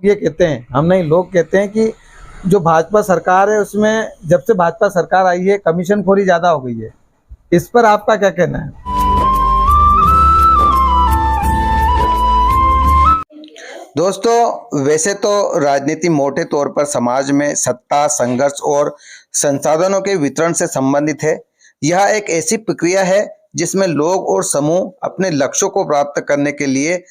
ये कहते हैं, हम नहीं, लोग कहते हैं कि जो भाजपा सरकार है उसमें जब से भाजपा सरकार आई है कमीशनखोरी ज़्यादा हो गई है। इस पर आपका क्या कहना है? दोस्तों, वैसे तो राजनीति मोटे तौर पर समाज में सत्ता, संघर्ष और संसाधनों के वितरण से संबंधित है। यह एक ऐसी प्रक्रिया है जिसमें लोग और समूह अपने लक्ष्यों को प्राप्त करने के लिए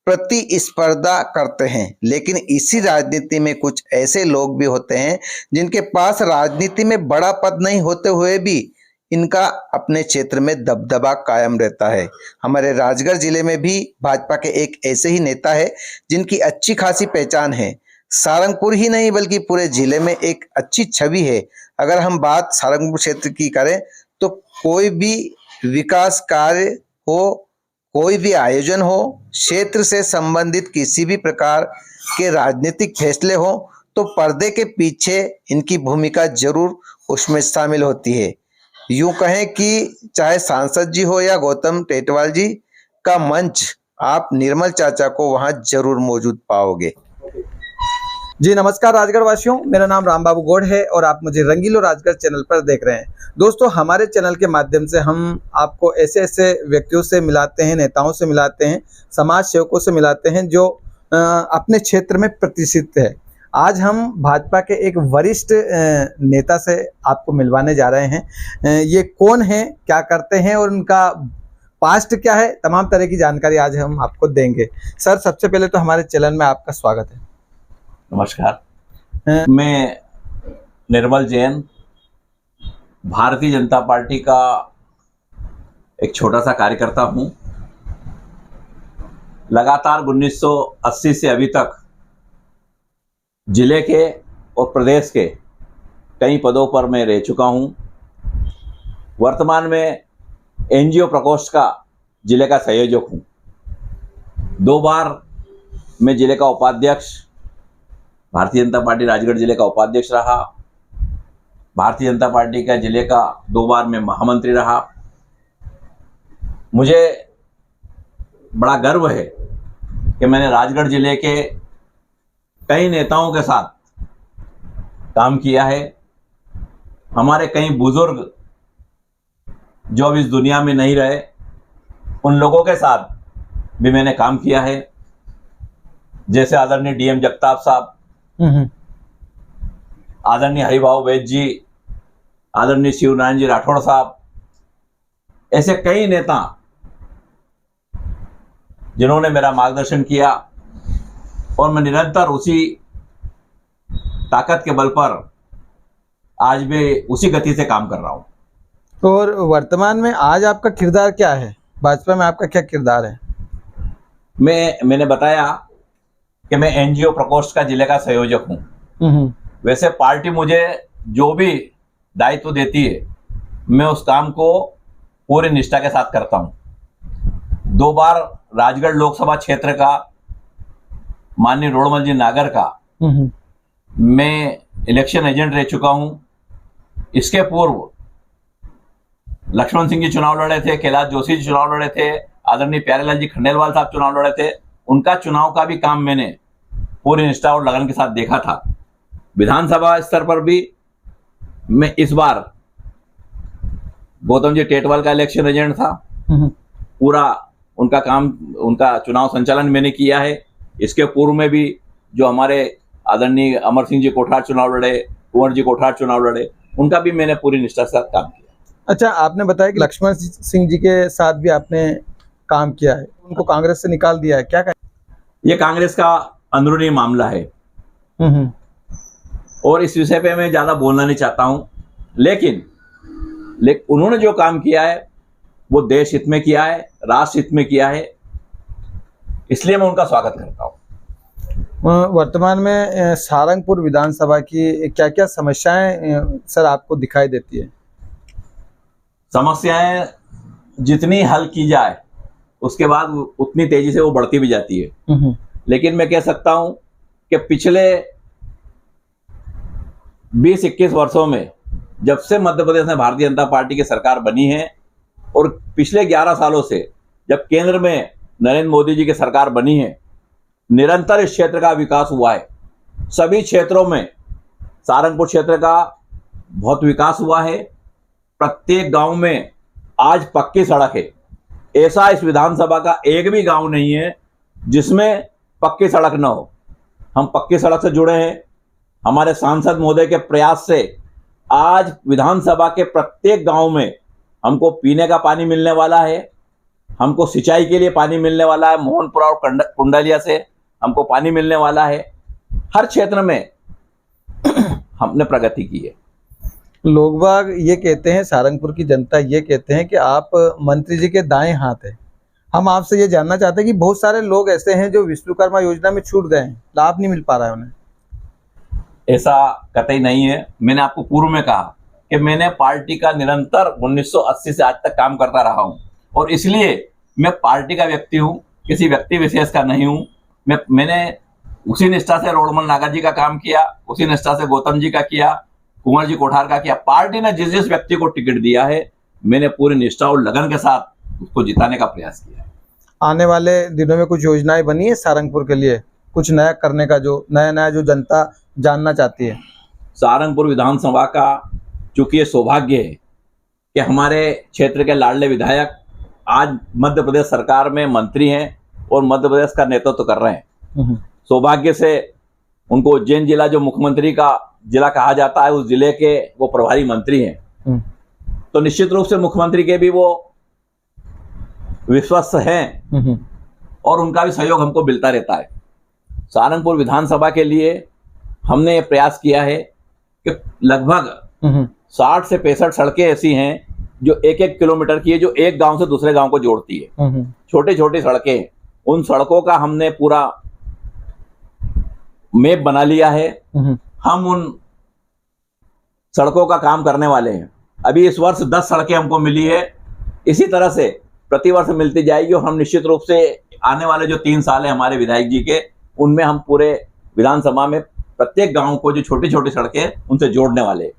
प्रतिस्पर्धा करते हैं। लेकिन इसी राजनीति में कुछ ऐसे लोग भी होते हैं जिनके पास राजनीति में बड़ा पद नहीं होते हुए भी इनका अपने क्षेत्र में दबदबा कायम रहता है। हमारे राजगढ़ जिले में भी भाजपा के एक ऐसे ही नेता है जिनकी अच्छी खासी पहचान है। सारंगपुर ही नहीं बल्कि पूरे जिले में एक अच्छी छवि है। अगर हम बात सारंगपुर क्षेत्र की करें तो कोई भी विकास कार्य हो, कोई भी आयोजन हो, क्षेत्र से संबंधित किसी भी प्रकार के राजनीतिक फैसले हो तो पर्दे के पीछे इनकी भूमिका जरूर उसमें शामिल होती है। यूं कहें कि चाहे सांसद जी हो या गौतम टेटवाल जी का मंच, आप निर्मल चाचा को वहां जरूर मौजूद पाओगे। जी नमस्कार राजगढ़ वासियों, मेरा नाम राम बाबू गौड़ है और आप मुझे रंगीलो राजगढ़ चैनल पर देख रहे हैं। दोस्तों, हमारे चैनल के माध्यम से हम आपको ऐसे ऐसे व्यक्तियों से मिलाते हैं, नेताओं से मिलाते हैं, समाज सेवकों से मिलाते हैं जो अपने क्षेत्र में प्रतिष्ठित है। आज हम भाजपा के एक वरिष्ठ नेता से आपको मिलवाने जा रहे हैं। ये कौन है, क्या करते हैं और उनका पास्ट क्या है, तमाम तरह की जानकारी आज हम आपको देंगे। सर, सबसे पहले तो हमारे चैनल में आपका स्वागत है। नमस्कार। मैं निर्मल जैन, भारतीय जनता पार्टी का एक छोटा सा कार्यकर्ता हूं। लगातार 1980 से अभी तक जिले के और प्रदेश के कई पदों पर मैं रह चुका हूं। वर्तमान में एनजीओ प्रकोष्ठ का जिले का संयोजक हूं। 2 बार मैं जिले का उपाध्यक्ष, भारतीय जनता पार्टी राजगढ़ जिले का उपाध्यक्ष रहा। भारतीय जनता पार्टी का जिले का 2 बार मैं महामंत्री रहा। मुझे बड़ा गर्व है कि मैंने राजगढ़ जिले के कई नेताओं के साथ काम किया है। हमारे कई बुजुर्ग जो अब इस दुनिया में नहीं रहे, उन लोगों के साथ भी मैंने काम किया है, जैसे आदरणीय डीएम जगताप साहब, आदरणीय हरिभाऊ वैद्य जी, आदरणीय शिवनारायण जी राठौड़ साहब। ऐसे कई नेता जिन्होंने मेरा मार्गदर्शन किया और मैं निरंतर उसी ताकत के बल पर आज भी उसी गति से काम कर रहा हूं। और वर्तमान में आज आपका किरदार क्या है, भाजपा में आपका क्या किरदार है? मैंने बताया कि मैं एनजीओ प्रकोष्ठ का जिले का संयोजक हूं। वैसे पार्टी मुझे जो भी दायित्व देती है मैं उस काम को पूरी निष्ठा के साथ करता हूं। 2 बार राजगढ़ लोकसभा क्षेत्र का माननीय रोडमल जी नागर का मैं इलेक्शन एजेंट रह चुका हूं। इसके पूर्व लक्ष्मण सिंह जी चुनाव लड़े थे, कैलाश जोशी जी चुनाव लड़े थे, आदरणीय प्यारेलाल जी खंडेलवाल साहब चुनाव लड़े थे। उनका चुनाव का भी काम मैंने पूरी निष्ठा और लगन के साथ देखा था। विधानसभा स्तर पर भी मैं इस बार गौतम जी टेटवाल का इलेक्शन एजेंट था। पूरा उनका काम, उनका चुनाव संचालन मैंने किया है। इसके पूर्व में भी जो हमारे आदरणीय अमर सिंह जी कोठार चुनाव लड़े, कुंवर जी कोठार चुनाव लड़े, उनका भी मैंने पूरी निष्ठा के साथ काम किया। अच्छा, आपने बताया कि लक्ष्मण सिंह जी के साथ भी आपने काम किया है, उनको कांग्रेस से निकाल दिया है, क्या कहें? ये कांग्रेस का अंदरूनी मामला है और इस विषय पे मैं ज्यादा बोलना नहीं चाहता हूं। लेकिन उन्होंने जो काम किया है वो देश हित में किया है, राष्ट्र हित में किया है, इसलिए मैं उनका स्वागत करता हूं। वर्तमान में सारंगपुर विधानसभा की क्या क्या समस्याएं सर आपको दिखाई देती है? समस्याएं जितनी हल की जाए उसके बाद उतनी तेजी से वो बढ़ती भी जाती है। लेकिन मैं कह सकता हूं कि पिछले 20-21 वर्षों में जब से मध्य प्रदेश में भारतीय जनता पार्टी की सरकार बनी है और पिछले 11 सालों से जब केंद्र में नरेंद्र मोदी जी की सरकार बनी है, निरंतर इस क्षेत्र का विकास हुआ है। सभी क्षेत्रों में सारंगपुर क्षेत्र का बहुत विकास हुआ है। प्रत्येक गांव में आज पक्की सड़क है। ऐसा इस विधानसभा का एक भी गांव नहीं है जिसमें पक्की सड़क न हो। हम पक्की सड़क से जुड़े हैं। हमारे सांसद महोदय के प्रयास से आज विधानसभा के प्रत्येक गांव में हमको पीने का पानी मिलने वाला है, हमको सिंचाई के लिए पानी मिलने वाला है। मोहनपुरा और कुंडलिया से हमको पानी मिलने वाला है। हर क्षेत्र में हमने प्रगति की है। लोग बाग ये कहते हैं, सारंगपुर की जनता ये कहते हैं कि आप मंत्री जी के दाएं हाथ हैं। हम आपसे ये जानना चाहते हैं कि बहुत सारे लोग ऐसे हैं जो विश्वकर्मा योजना में छूट गए हैं, लाभ नहीं मिल पा रहा है उन्हें। ऐसा कतई नहीं है। मैंने आपको पूर्व में कहा कि मैंने पार्टी का निरंतर 1980 से आज तक काम करता रहा हूं और इसलिए मैं पार्टी का व्यक्ति हूं, किसी व्यक्ति विशेष का नहीं हूं। मैंने उसी निष्ठा से रोडमल नागर जी का काम किया, उसी निष्ठा से गौतम जी का किया, कुंवर जी कोठार का किया। पार्टी ने जिस जिस व्यक्ति को टिकट दिया है मैंने पूरी निष्ठा और लगन के साथ उसको जिताने का प्रयास किया है। आने वाले दिनों में कुछ योजनाएं बनी है सारंगपुर के लिए, कुछ नया करने का, जो नया जो जनता जानना चाहती है? सारंगपुर विधानसभा का चूंकि ये सौभाग्य है कि हमारे क्षेत्र के लाडले विधायक आज मध्य प्रदेश सरकार में मंत्री हैं और मध्य प्रदेश का नेतृत्व कर रहे हैं। सौभाग्य से उनको उज्जैन जिला, जो मुख्यमंत्री का जिला कहा जाता है, उस जिले के वो प्रभारी मंत्री हैं। तो निश्चित रूप से मुख्यमंत्री के भी वो विश्वस्त हैं और उनका भी सहयोग हमको मिलता रहता है। सारंगपुर विधानसभा के लिए हमने ये प्रयास किया है कि लगभग 60 से 65 सड़कें ऐसी हैं जो 1-1 किलोमीटर की है, जो एक गांव से दूसरे गांव को जोड़ती है। छोटी छोटी सड़कें, उन सड़कों का हमने पूरा मैप बना लिया है। हम उन सड़कों का काम करने वाले हैं। अभी इस वर्ष 10 सड़कें हमको मिली है। इसी तरह से प्रतिवर्ष मिलती जाएगी और हम निश्चित रूप से आने वाले जो 3 साल है हमारे विधायक जी के, उनमें हम पूरे विधानसभा में प्रत्येक गांव को जो छोटी छोटी सड़कें उनसे जोड़ने वाले हैं।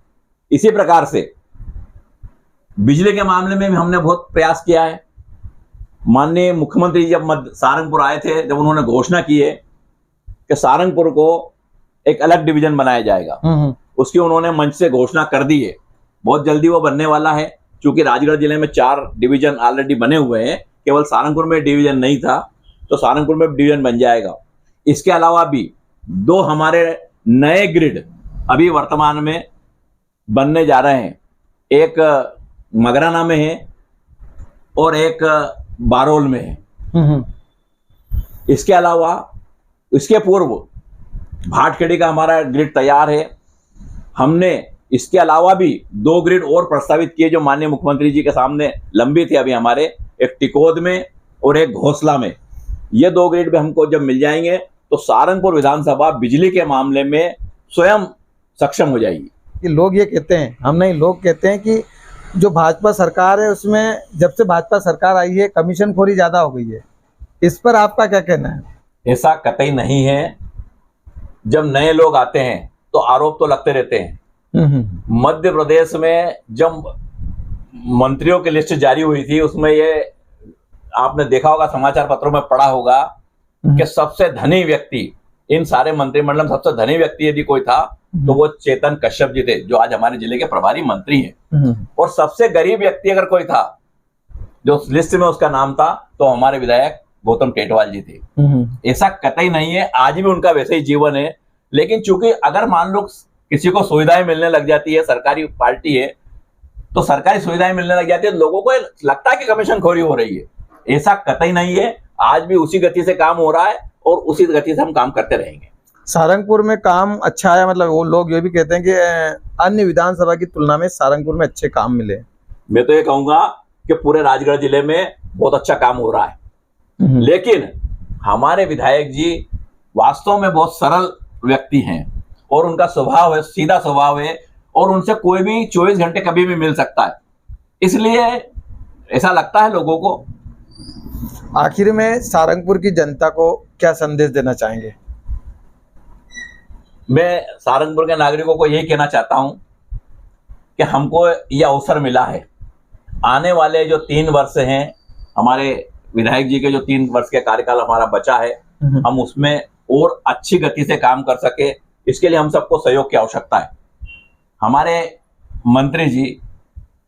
इसी प्रकार से बिजली के मामले में भी हमने बहुत प्रयास किया है। माननीय मुख्यमंत्री जब सारंगपुर आए थे, जब उन्होंने घोषणा की है कि सारंगपुर को एक अलग डिवीजन बनाया जाएगा, उसकी उन्होंने मंच से घोषणा कर दी है। बहुत जल्दी वो बनने वाला है। चूंकि राजगढ़ जिले में 4 डिवीजन ऑलरेडी बने हुए हैं, केवल सारंगपुर में डिवीजन नहीं था, तो सारंगपुर में डिवीजन बन जाएगा। इसके अलावा भी 2 हमारे नए ग्रिड अभी वर्तमान में बनने जा रहे हैं। एक मगराना में है और एक बारोल में है। इसके अलावा इसके पूर्व भाटखेड़ी का हमारा ग्रिड तैयार है। हमने इसके अलावा भी 2 ग्रिड और प्रस्तावित किए जो माननीय मुख्यमंत्री जी के सामने लंबी थी अभी हमारे, एक टिकोद में और एक घोसला में। ये 2 ग्रिड भी हमको जब मिल जाएंगे तो सारंगपुर विधानसभा बिजली के मामले में स्वयं सक्षम हो जाएगी। कि लोग ये कहते हैं, हम नहीं, लोग कहते हैं कि जो भाजपा सरकार है उसमें, जब से भाजपा सरकार आई है, कमीशनखोरी ज्यादा हो गई है। इस पर आपका क्या कहना है? ऐसा कतई नहीं है। जब नए लोग आते हैं तो आरोप तो लगते रहते हैं। मध्य प्रदेश में जब मंत्रियों की लिस्ट जारी हुई थी, उसमें ये आपने देखा होगा, समाचार पत्रों में पढ़ा होगा कि सबसे धनी व्यक्ति, इन सारे मंत्रिमंडल में सबसे धनी व्यक्ति यदि कोई था तो वो चेतन कश्यप जी थे, जो आज हमारे जिले के प्रभारी मंत्री हैं। और सबसे गरीब व्यक्ति अगर कोई था जो उस लिस्ट में उसका नाम था, तो हमारे विधायक गौतम टेटवाल जी थे। ऐसा कतई नहीं है, आज भी उनका वैसे ही जीवन है। लेकिन चूंकि अगर मान लो किसी को सुविधाएं मिलने लग जाती है, सरकारी पार्टी है तो सरकारी सुविधाएं मिलने लग जाती है, लोगों को लगता है कि कमीशनखोरी हो रही है। ऐसा कतई नहीं है। आज भी उसी गति से काम हो रहा है और उसी गति से हम काम करते रहेंगे। सारंगपुर में काम अच्छा है, मतलब वो लोग ये भी कहते हैं कि अन्य विधानसभा की तुलना में सारंगपुर में अच्छे काम मिले। मैं तो ये कहूंगा कि पूरे राजगढ़ जिले में बहुत अच्छा काम हो रहा है। लेकिन हमारे विधायक जी वास्तव में बहुत सरल व्यक्ति हैं और उनका स्वभाव है, सीधा स्वभाव है और उनसे कोई भी 24 घंटे कभी भी मिल सकता है। इसलिए ऐसा लगता है लोगों को। आखिर में सारंगपुर की जनता को क्या संदेश देना चाहेंगे? मैं सारंगपुर के नागरिकों को यही कहना चाहता हूं कि हमको यह अवसर मिला है। आने वाले जो 3 वर्ष हैं, हमारे विधायक जी के जो 3 वर्ष के कार्यकाल हमारा बचा है, हम उसमें और अच्छी गति से काम कर सके, इसके लिए हम सबको सहयोग की आवश्यकता है। हमारे मंत्री जी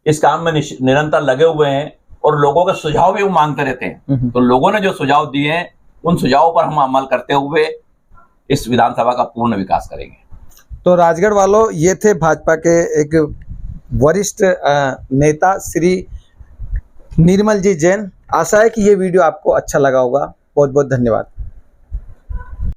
इस काम में निरंतर लगे हुए हैं और लोगों के सुझाव भी वो मांगते रहते हैं। तो लोगों ने जो सुझाव दिए हैं उन सुझावों पर हम अमल करते हुए इस विधानसभा का पूर्ण विकास करेंगे। तो राजगढ़ वालों, ये थे भाजपा के एक वरिष्ठ नेता श्री निर्मल जी जैन। आशा है कि ये वीडियो आपको अच्छा लगा होगा। बहुत बहुत धन्यवाद।